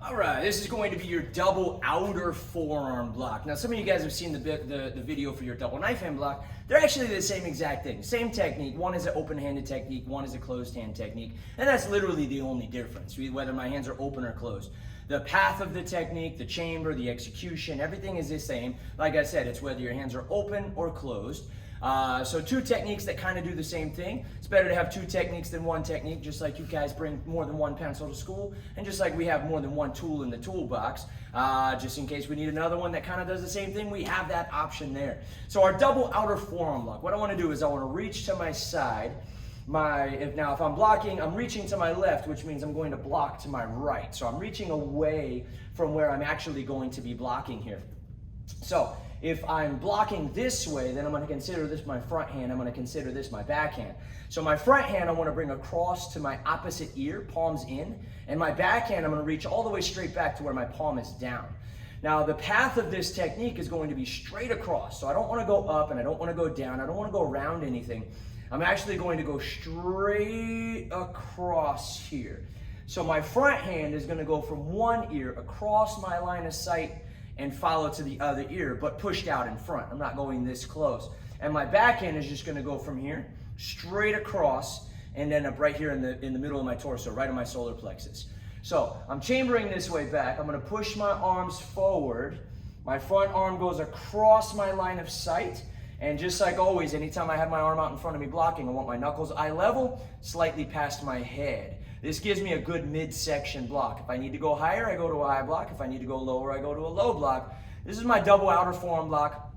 All right, this is going to be your double outer forearm block. Now, some of you guys have seen the video for your double knife hand block. They're actually the same exact thing, same technique. One is an open-handed technique, one is a closed-hand technique, and that's literally the only difference, whether my hands are open or closed. The path of the technique, the chamber, the execution, everything is the same. Like I said, it's whether your hands are open or closed. So two techniques that kind of do the same thing. It's better to have two techniques than one technique, just like you guys bring more than one pencil to school, and just like we have more than one tool in the toolbox. Just in case we need another one that kind of does the same thing, we have that option there. So our double outer forearm block, what I want to do is I want to reach to my side. If I'm blocking, I'm reaching to my left, which means I'm going to block to my right. So I'm reaching away from where I'm actually going to be blocking here. So if I'm blocking this way, then I'm going to consider this my front hand. I'm going to consider this my back hand. So my front hand I want to bring across to my opposite ear, palms in. And my back hand I'm going to reach all the way straight back to where my palm is down. Now the path of this technique is going to be straight across. So I don't want to go up and I don't want to go down. I don't want to go around anything. I'm actually going to go straight across here. So my front hand is going to go from one ear across my line of sight and follow to the other ear, but pushed out in front. I'm not going this close. And my backhand is just gonna go from here, straight across, and then up right here in the middle of my torso, right on my solar plexus. So I'm chambering this way back. I'm gonna push my arms forward. My front arm goes across my line of sight. And just like always, anytime I have my arm out in front of me blocking, I want my knuckles eye level, slightly past my head. This gives me a good midsection block. If I need to go higher, I go to a high block. If I need to go lower, I go to a low block. This is my double outer forearm block,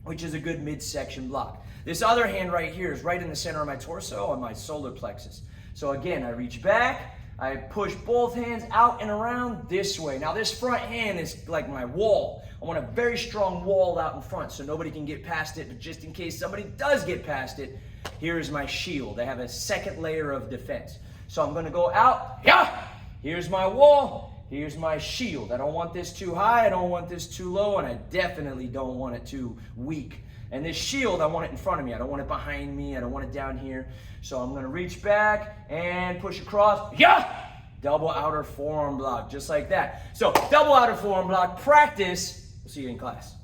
which is a good midsection block. This other hand right here is right in the center of my torso on my solar plexus. So again, I reach back, I push both hands out and around this way. Now this front hand is like my wall. I want a very strong wall out in front so nobody can get past it, but just in case somebody does get past it, here is my shield. I have a second layer of defense. So I'm gonna go out, yeah! Here's my wall, here's my shield. I don't want this too high, I don't want this too low, and I definitely don't want it too weak. And this shield, I want it in front of me. I don't want it behind me, I don't want it down here. So I'm gonna reach back and push across, yeah! Double outer forearm block, just like that. So double outer forearm block, practice. We'll see you in class.